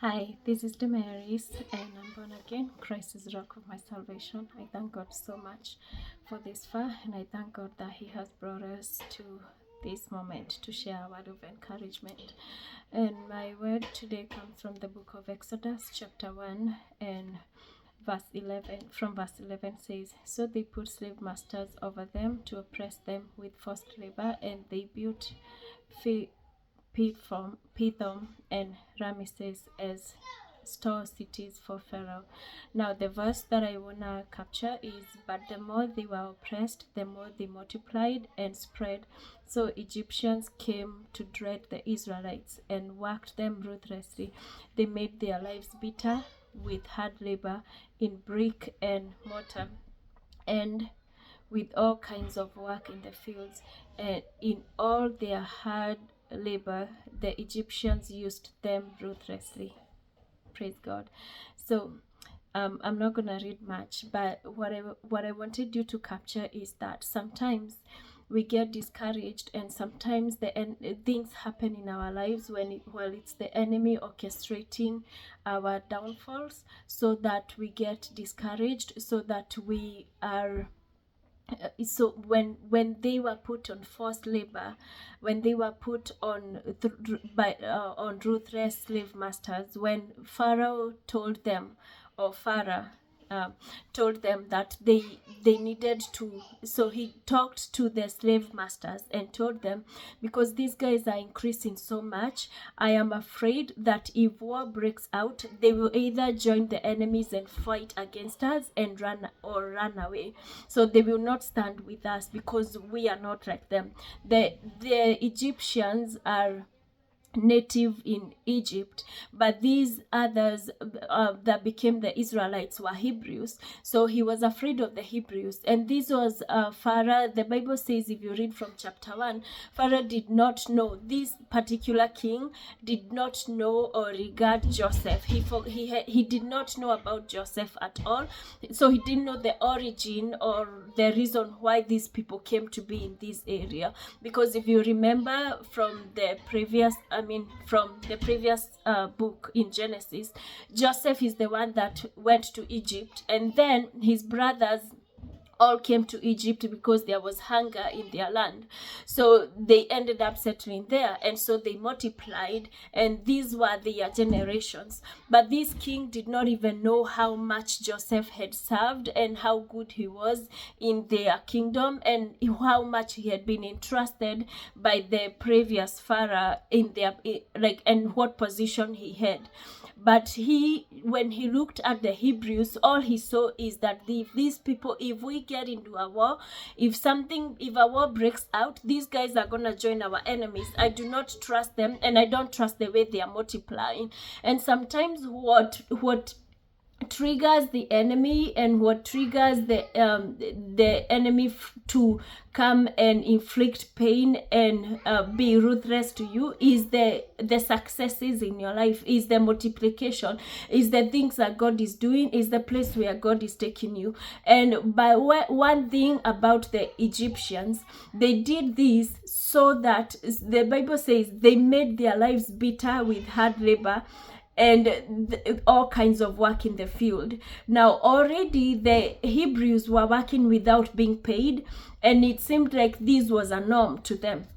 Hi, this is Damaris, and I'm born again. Christ is the rock of my salvation. I thank God so much for this far, and I thank God that He has brought us to this moment to share a word of encouragement. And my word today comes from the book of Exodus, chapter 1, and verse 11. From verse 11 says, "So they put slave masters over them to oppress them with forced labor, and they built Pithom and Ramesses as store cities for Pharaoh." Now, the verse that I want to capture is, "But the more they were oppressed, the more they multiplied and spread. So Egyptians came to dread the Israelites and worked them ruthlessly. They made their lives bitter with hard labor in brick and mortar, and with all kinds of work in the fields, and in all their hard labor, the Egyptians used them ruthlessly." Praise God. So I'm not gonna read much, but what I wanted you to capture is that sometimes we get discouraged, and sometimes things happen in our lives it's the enemy orchestrating our downfalls, so that we get discouraged, so that we are so when they were put on forced labor, when they were put on on ruthless slave masters, when Pharaoh told them, or Pharaoh told them that they needed to, so he talked to the slave masters and told them, "Because these guys are increasing so much, I am afraid that if war breaks out, they will either join the enemies and fight against us and run away. So they will not stand with us, because we are not like them. The Egyptians are native in Egypt, but these others that became the Israelites were Hebrews." So he was afraid of the Hebrews, and this was Pharaoh. The Bible says, if you read from chapter 1, Pharaoh did not know, this particular king did not know or regard Joseph. He did not know about Joseph at all, so he didn't know the origin or the reason why these people came to be in this area. Because if you remember from the previous book in Genesis, Joseph is the one that went to Egypt, and then his brothers all came to Egypt because there was hunger in their land. So they ended up settling there, and so they multiplied, and these were their generations. But this king did not even know how much Joseph had served and how good he was in their kingdom, and how much he had been entrusted by the previous Pharaoh and what position he had. But when he looked at the Hebrews, all he saw is that these people, if we get into a war, if a war breaks out, these guys are gonna join our enemies. I do not trust them, and I don't trust the way they are multiplying. And sometimes what triggers the enemy, and what triggers the enemy to come and inflict pain and be ruthless to you, is the successes in your life, is the multiplication, is the things that God is doing, is the place where God is taking you. And by one thing about the Egyptians, they did this so that the Bible says they made their lives bitter with hard labor and all kinds of work in the field. Now, already the Hebrews were working without being paid, and it seemed like this was a norm to them.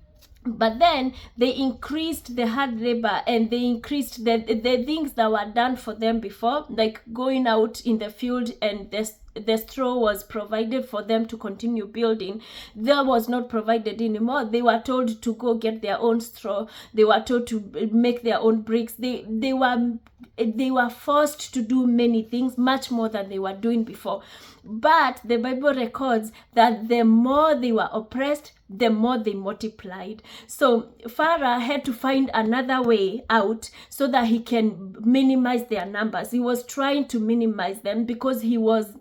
But then they increased the hard labor, and they increased the things that were done for them before, like going out in the field, and the straw was provided for them to continue building. That was not provided anymore. They were told to go get their own straw. They were told to make their own bricks. They were forced to do many things, much more than they were doing before. But the Bible records that the more they were oppressed, the more they multiplied. So Pharaoh had to find another way out so that he can minimize their numbers. He was trying to minimize them because he was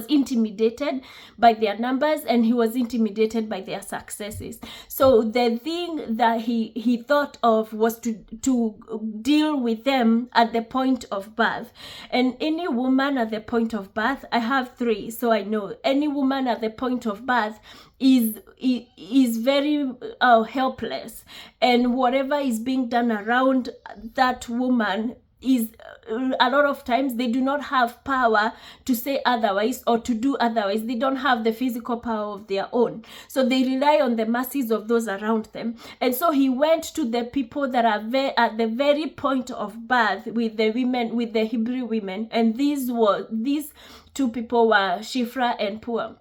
intimidated by their numbers, and he was intimidated by their successes. So the thing that he thought of was to deal with them at the point of birth. And any woman at the point of birth, I have 3, so I know any woman at the point of birth is very helpless, and whatever is being done around that woman is a lot of times they do not have power to say otherwise or to do otherwise. They don't have the physical power of their own, so they rely on the mercies of those around them. And so he went to the people that are at the very point of birth with the women, with the Hebrew women, and these two people were Shiphrah and Puah.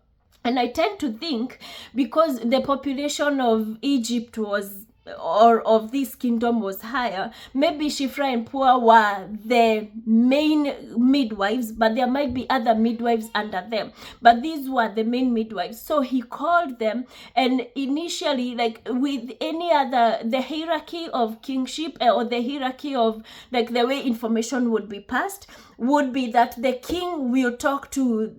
And I tend to think, because the population of Egypt was, or of this kingdom was higher, maybe Shiphrah and Puah were the main midwives, but there might be other midwives under them, but these were the main midwives. So he called them, and initially, like with any other, the hierarchy of kingship, or the hierarchy of like the way information would be passed, would be that the king will talk to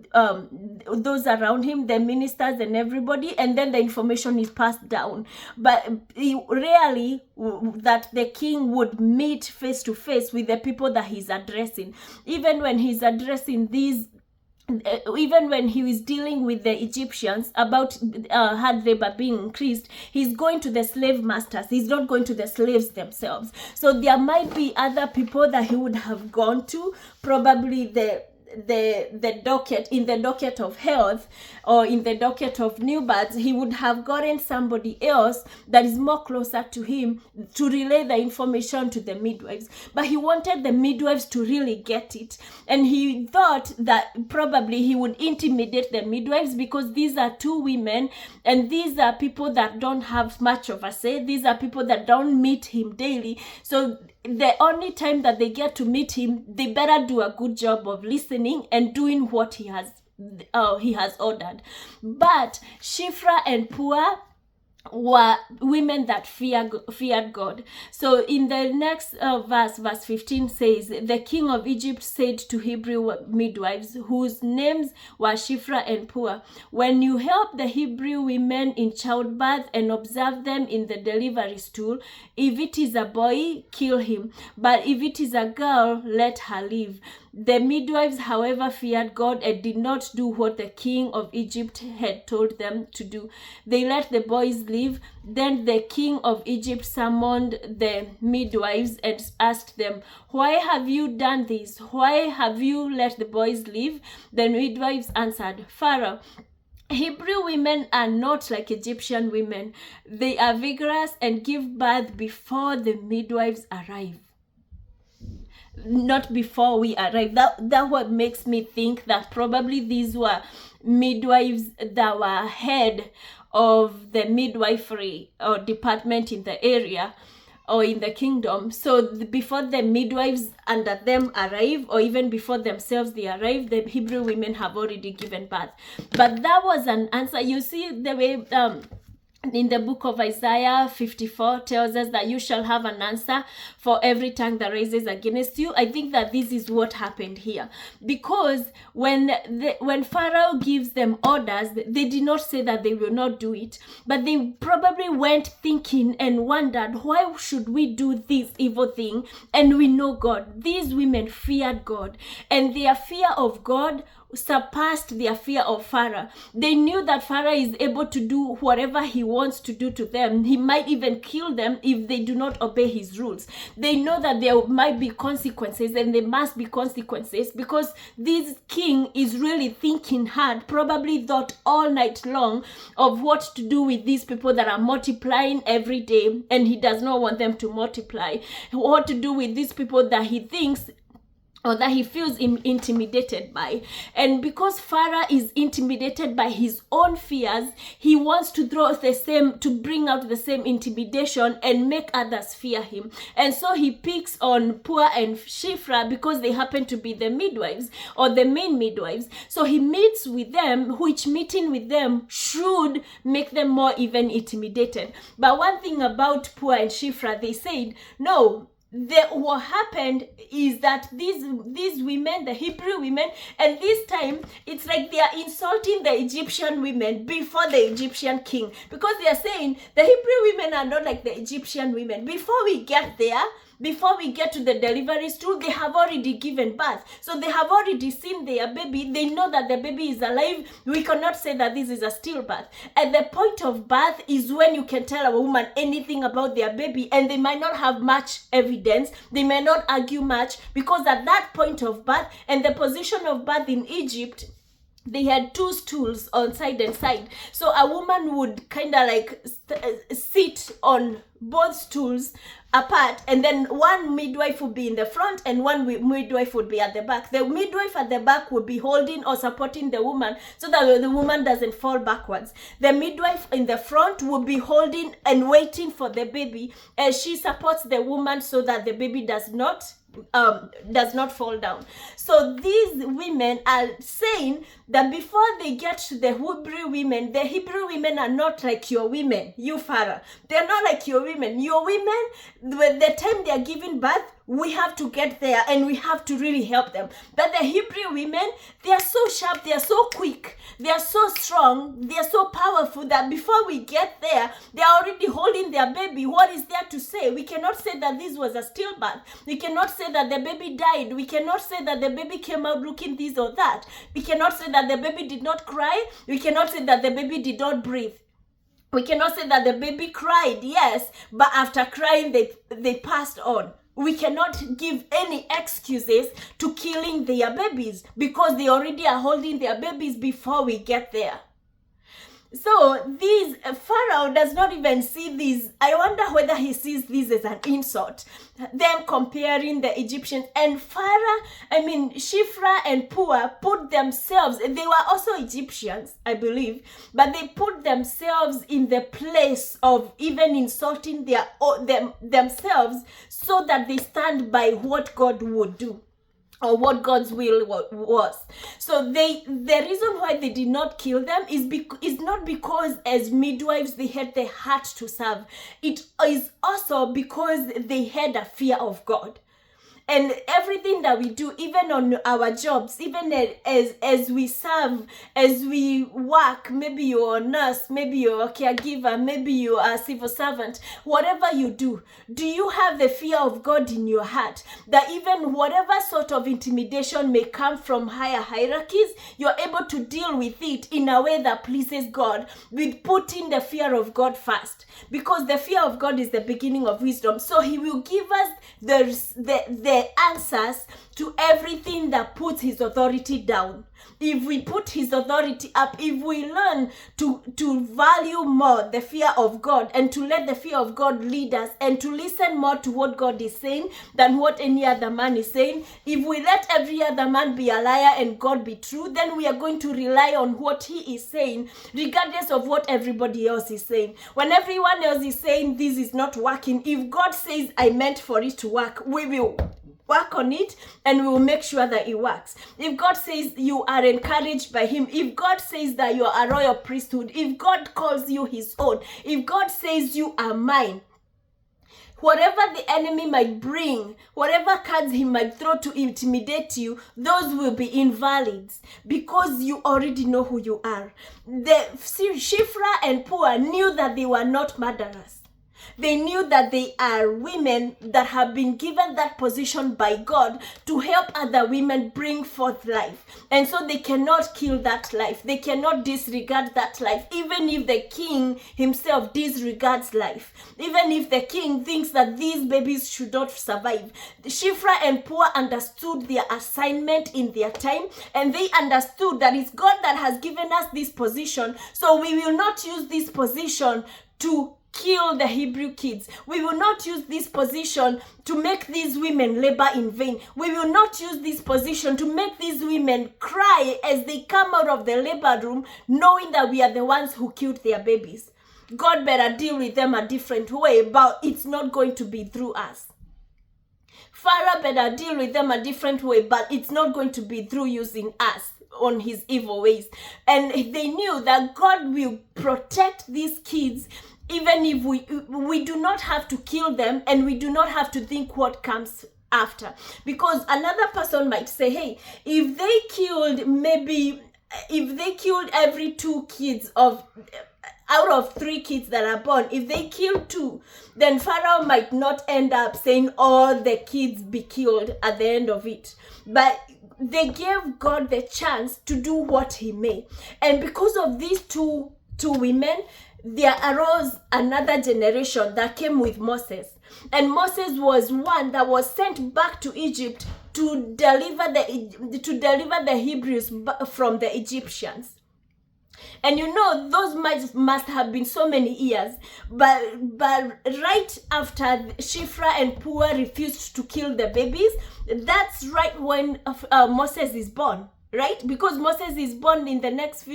those around him, the ministers and everybody, and then the information is passed down. But rarely that the king would meet face to face with the people that he's addressing. Even when he's addressing these, even when he was dealing with the Egyptians about hard labor being increased, he's going to the slave masters. He's not going to the slaves themselves. So there might be other people that he would have gone to, probably the docket, in the docket of health or in the docket of new births. He would have gotten somebody else that is more closer to him to relay the information to the midwives. But he wanted the midwives to really get it, and he thought that probably he would intimidate the midwives, because these are two women, and these are people that don't have much of a say. These are people that don't meet him daily, so the only time that they get to meet him, they better do a good job of listening and doing what he has ordered. But Shiphrah and Puah were women that feared God. So in the next verse 15 says, the king of Egypt said to Hebrew midwives, whose names were Shiphrah and Puah, when you help the Hebrew women in childbirth and observe them in the delivery stool, if it is a boy, kill him, but if it is a girl, let her live. The midwives, however, feared God and did not do what the king of Egypt had told them to do. They let the boys live. Then the king of Egypt summoned the midwives and asked them, why have you done this? Why have you let the boys live? The midwives answered, Pharaoh, Hebrew women are not like Egyptian women. They are vigorous and give birth before the midwives arrive. Not before we arrive. That what makes me think that probably these were midwives that were head of the midwifery or department in the area or in the kingdom. So before the midwives under them arrive, or even before themselves they arrive, the Hebrew women have already given birth. But that was an answer. You see the way in the book of Isaiah 54 tells us that you shall have an answer for every tongue that raises against you. I think that this is what happened here, because when Pharaoh gives them orders, they did not say that they will not do it, but they probably went thinking and wondered, why should we do this evil thing? And we know God. These women feared God, and their fear of God surpassed their fear of Pharaoh. They knew that Pharaoh is able to do whatever he wants to do to them. He might even kill them if they do not obey his rules. They know that there might be consequences, and there must be consequences, because this king is really thinking hard, probably thought all night long of what to do with these people that are multiplying every day, and he does not want them to multiply. What to do with these people that he thinks or that he feels intimidated by. And because Pharaoh is intimidated by his own fears, he wants to bring out the same intimidation and make others fear him. And so he picks on Puah and Shiphrah because they happen to be the midwives or the main midwives. So he meets with them, which meeting with them should make them more even intimidated. But one thing about Puah and Shiphrah, they said, no, what happened is that these women, the Hebrew women, and this time it's like they are insulting the Egyptian women before the Egyptian king, because they are saying the Hebrew women are not like the Egyptian women. Before we get there, before we get to the delivery stool, they have already given birth. So they have already seen their baby. They know that the baby is alive. We cannot say that this is a stillbirth. At the point of birth is when you can tell a woman anything about their baby, and they might not have much evidence. They may not argue much, because at that point of birth and the position of birth in Egypt, they had 2 stools on side and side. So a woman would kind of like sit on both stools apart, and then one midwife would be in the front and one midwife would be at the back. The midwife at the back would be holding or supporting the woman so that the woman doesn't fall backwards. The midwife in the front would be holding and waiting for the baby as she supports the woman so that the baby does not fall down. So these women are saying that before they get to the Hebrew women are not like your women, you Pharaoh. They're not like your women. Your women, with the time they're giving birth, we have to get there and we have to really help them. But the Hebrew women, they are so sharp, they are so quick, they are so strong, they are so powerful that before we get there, they are already holding their baby. What is there to say? We cannot say that this was a stillbirth. We cannot say that the baby died. We cannot say that the baby came out looking this or that. We cannot say that the baby did not cry. We cannot say that the baby did not breathe. We cannot say that the baby cried, yes, but after crying, they passed on. We cannot give any excuses to killing their babies because they already are holding their babies before we get there. So this Pharaoh does not even see this. I wonder whether he sees this as an insult. Them comparing the Egyptians and Shiphrah and Puah put themselves, they were also Egyptians, I believe, but they put themselves in the place of even insulting themselves so that they stand by what God would do, or what God's will was. So the reason why they did not kill them is not because as midwives they had the heart to serve. It is also because they had a fear of God. And everything that we do, even on our jobs, even as we serve, as we work, maybe you're a nurse, maybe you're a caregiver, maybe you're a civil servant, whatever you do you have the fear of God in your heart? That even whatever sort of intimidation may come from higher hierarchies, you're able to deal with it in a way that pleases God, with putting the fear of God first. Because the fear of God is the beginning of wisdom. So he will give us the answers to everything that puts his authority down. If we put his authority up, if we learn to value more the fear of God and to let the fear of God lead us and to listen more to what God is saying than what any other man is saying, if we let every other man be a liar and God be true, then we are going to rely on what he is saying regardless of what everybody else is saying. When everyone else is saying this is not working, if God says I meant for it to work, we will work on it and we will make sure that it works. If God says you are encouraged by him, if God says that you are a royal priesthood, if God calls you his own, if God says you are mine, whatever the enemy might bring, whatever cards he might throw to intimidate you, those will be invalids because you already know who you are. The Shiphrah and Puah knew that they were not murderers. They knew that they are women that have been given that position by God to help other women bring forth life. And so they cannot kill that life. They cannot disregard that life. Even if the king himself disregards life. Even if the king thinks that these babies should not survive. Shiphrah and Puah understood their assignment in their time. And they understood that it's God that has given us this position. So we will not use this position to kill the Hebrew kids. We will not use this position to make these women labor in vain. We will not use this position to make these women cry as they come out of the labor room knowing that we are the ones who killed their babies. God better deal with them a different way, but it's not going to be through us. Pharaoh better deal with them a different way, but it's not going to be through using us on his evil ways. And they knew that God will protect these kids even if we do not have to kill them and we do not have to think what comes after. Because another person might say, hey, if they killed every 2 kids of out of 3 kids that are born, if they kill 2, then Pharaoh might not end up saying all the kids be killed at the end of it. But they gave God the chance to do what he may. And because of these two women, there arose another generation that came with Moses. And Moses was one that was sent back to Egypt to deliver the Hebrews from the Egyptians. And you know, those must have been so many years. But right after Shiphrah and Puah refused to kill the babies, that's right when Moses is born. Right? Because Moses is born in the next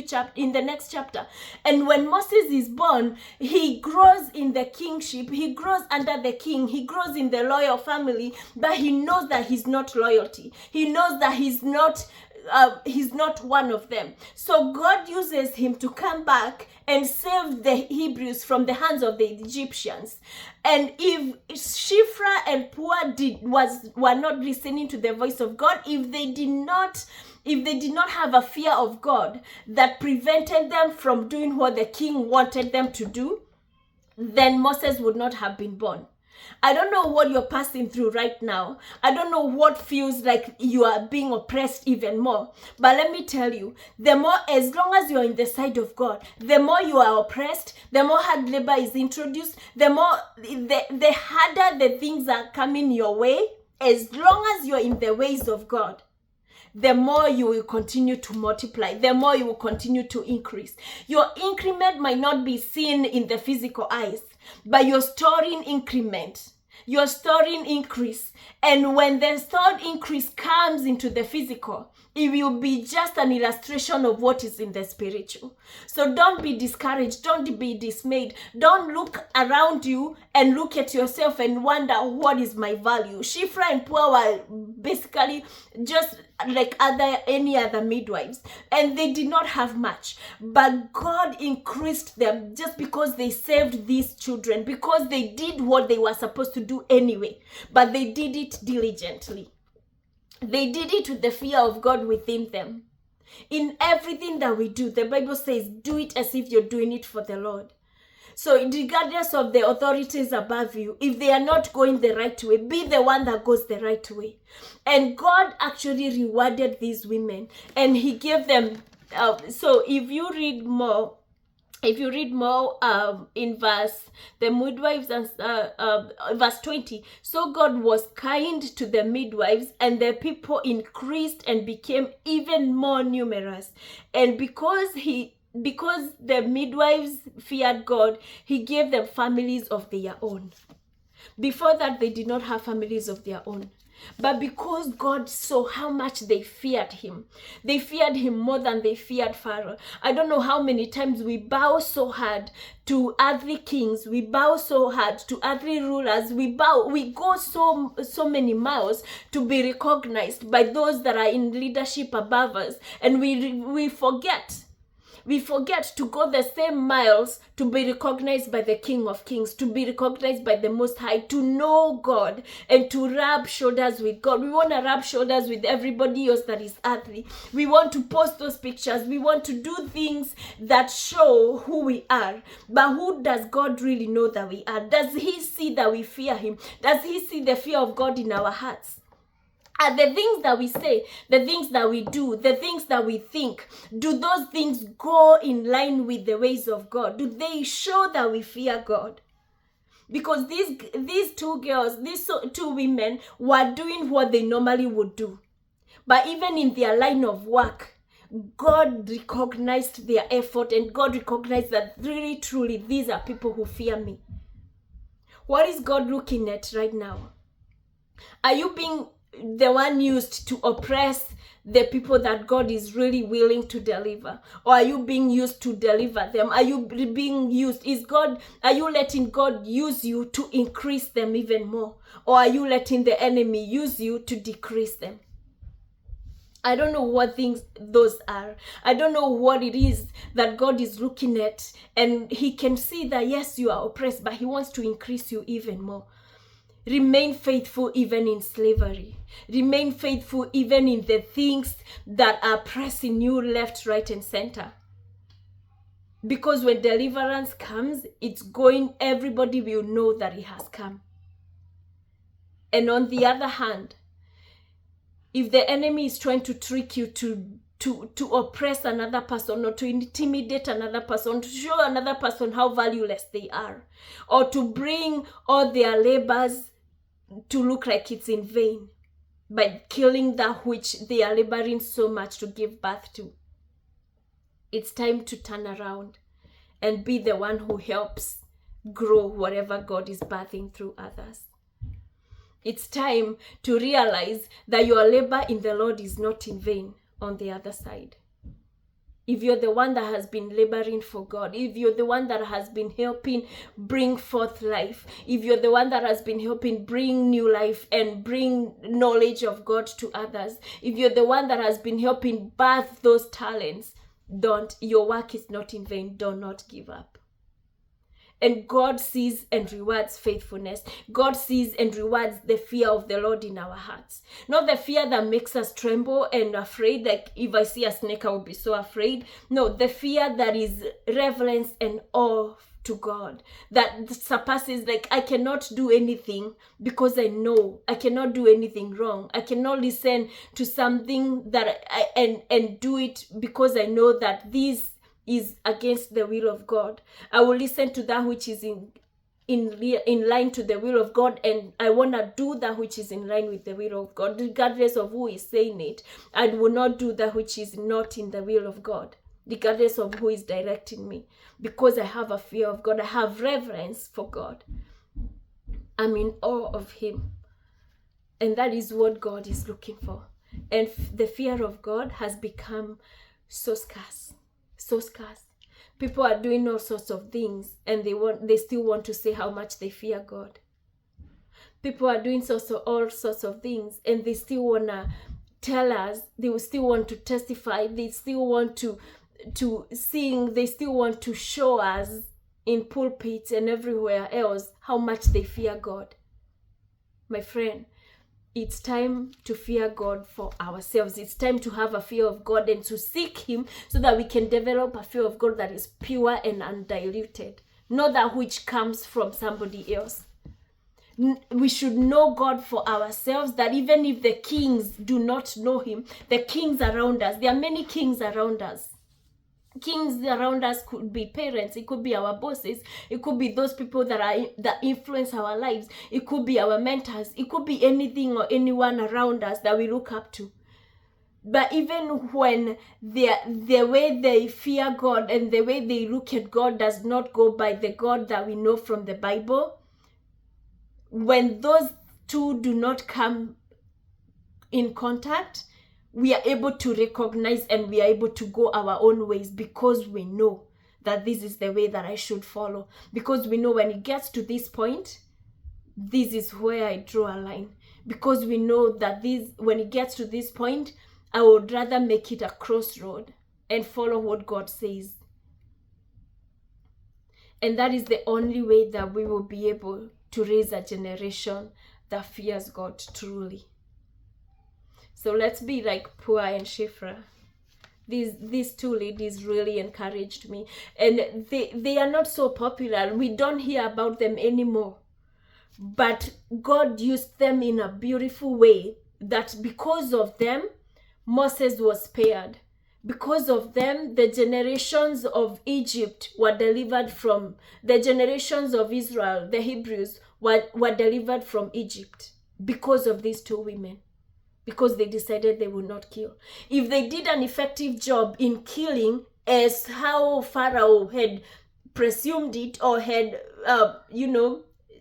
chapter. And when Moses is born, he grows in the kingship. He grows under the king. He grows in the loyal family. But he knows that he's not loyalty. He knows that he's not one of them. So God uses him to come back and save the Hebrews from the hands of the Egyptians. And if Shiphrah and Puah were not listening to the voice of God, if they did not have a fear of God that prevented them from doing what the king wanted them to do, then Moses would not have been born. I don't know what you're passing through right now. I don't know what feels like you are being oppressed even more. But let me tell you, as long as you're in the side of God, the more you are oppressed, the more hard labor is introduced, the harder the things are coming your way. As long as you're in the ways of God, the more you will continue to multiply, the more you will continue to increase. Your increment might not be seen in the physical eyes, but you're storing increment. You're storing increase. And when the stored increase comes into the physical, it will be just an illustration of what is in the spiritual. So don't be discouraged. Don't be dismayed. Don't look around you and look at yourself and wonder, what is my value? Shiphrah and Puah were basically just like any other midwives, and they did not have much, but God increased them just because they saved these children, because they did what they were supposed to do anyway, but they did it diligently. They did it with the fear of God within them. In everything that we do, the Bible says, do it as if you're doing it for the Lord. So regardless of the authorities above you, if they are not going the right way, be the one that goes the right way. And God actually rewarded these women, and he gave them, so if you read more in the midwives, and verse 20, so God was kind to the midwives, and the people increased and became even more numerous. And because the midwives feared God, he gave them families of their own. Before that, they did not have families of their own. But because God saw how much they feared him more than they feared Pharaoh. I don't know how many times we bow so hard to earthly kings, we bow so hard to earthly rulers, we go so many miles to be recognized by those that are in leadership above us, and we forget. We forget to go the same miles to be recognized by the King of Kings, to be recognized by the Most High, to know God, and to rub shoulders with God. We want to rub shoulders with everybody else that is earthly. We want to post those pictures. We want to do things that show who we are. But who does God really know that we are? Does he see that we fear him? Does he see the fear of God in our hearts? Are the things that we say, the things that we do, the things that we think, do those things go in line with the ways of God? Do they show that we fear God? Because these two girls, these two women were doing what they normally would do. But even in their line of work, God recognized their effort, and God recognized that really, truly, these are people who fear me. What is God looking at right now? Are you being the one used to oppress the people that God is really willing to deliver? Or are you being used to deliver them? Are you being used? Are you letting God use you to increase them even more? Or are you letting the enemy use you to decrease them? I don't know what things those are. I don't know what it is that God is looking at, and he can see that yes, you are oppressed, but he wants to increase you even more. Remain faithful even in slavery. Remain faithful even in the things that are pressing you left, right, and center. Because when deliverance comes, everybody will know that it has come. And on the other hand, if the enemy is trying to trick you to oppress another person, or to intimidate another person, to show another person how valueless they are, or to bring all their labors to look like it's in vain by killing that which they are laboring so much to give birth to, it's time to turn around and be the one who helps grow whatever God is birthing through others. It's time to realize that your labor in the Lord is not in vain on the other side. If you're the one that has been laboring for God, if you're the one that has been helping bring forth life, if you're the one that has been helping bring new life and bring knowledge of God to others, if you're the one that has been helping birth those talents, your work is not in vain. Do not give up. And God sees and rewards faithfulness. God sees and rewards the fear of the Lord in our hearts. Not the fear that makes us tremble and afraid, like if I see a snake, I will be so afraid. No, the fear that is reverence and awe to God, that surpasses, like, I cannot do anything because I know I cannot do anything wrong. I cannot listen to something that and do it because I know that this is against the will of God. I will listen to that which is in line to the will of God, and I want to do that which is in line with the will of God, regardless of who is saying it. I will not do that which is not in the will of God, regardless of who is directing me, because I have a fear of God. I have reverence for God. I'm in awe of Him. And that is what God is looking for. And the fear of God has become so scarce. So scarce. People are doing all sorts of things, and they still want to say how much they fear God. People are doing all sorts of things, and they still want to tell us, they will still want to testify, they still want to sing, they still want to show us in pulpits and everywhere else how much they fear God. My friend, it's time to fear God for ourselves. It's time to have a fear of God and to seek Him so that we can develop a fear of God that is pure and undiluted, not that which comes from somebody else. We should know God for ourselves, that even if the kings do not know Him, the kings around us, there are many kings around us. Kings around us could be parents, it could be our bosses, it could be those people that influence our lives, it could be our mentors, it could be anything or anyone around us that we look up to. But even when the way they fear God and the way they look at God does not go by the God that we know from the Bible, when those two do not come in contact, we are able to recognize and we are able to go our own ways, because we know that this is the way that I should follow. Because we know when it gets to this point, this is where I draw a line. Because we know that when it gets to this point, I would rather make it a crossroad and follow what God says. And that is the only way that we will be able to raise a generation that fears God truly. So let's be like Puah and Shiphrah. These two ladies really encouraged me. And they are not so popular. We don't hear about them anymore. But God used them in a beautiful way, that because of them, Moses was spared. Because of them, the generations of Egypt were delivered from, the generations of Israel, the Hebrews, were delivered from Egypt. Because of these two women. Because they decided they would not kill. If they did an effective job in killing, as how Pharaoh had presumed it or had,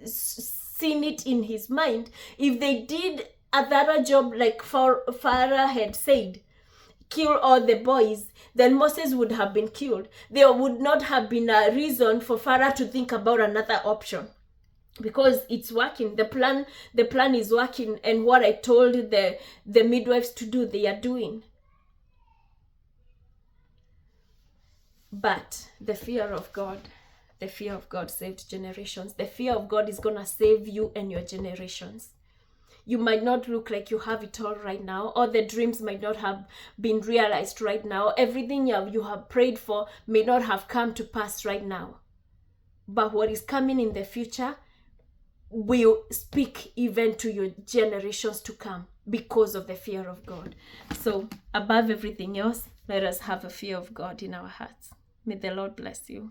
seen it in his mind, if they did a thorough job like Pharaoh had said, kill all the boys, then Moses would have been killed. There would not have been a reason for Pharaoh to think about another option. Because it's working, the plan is working, and what I told the midwives to do, they are doing. But the fear of God saved generations. The fear of God is gonna save you and your generations. You might not look like you have it all right now, or the dreams might not have been realized right now. Everything you have prayed for may not have come to pass right now. But what is coming in the future will speak even to your generations to come because of the fear of God. So above everything else, let us have a fear of God in our hearts. May the Lord bless you.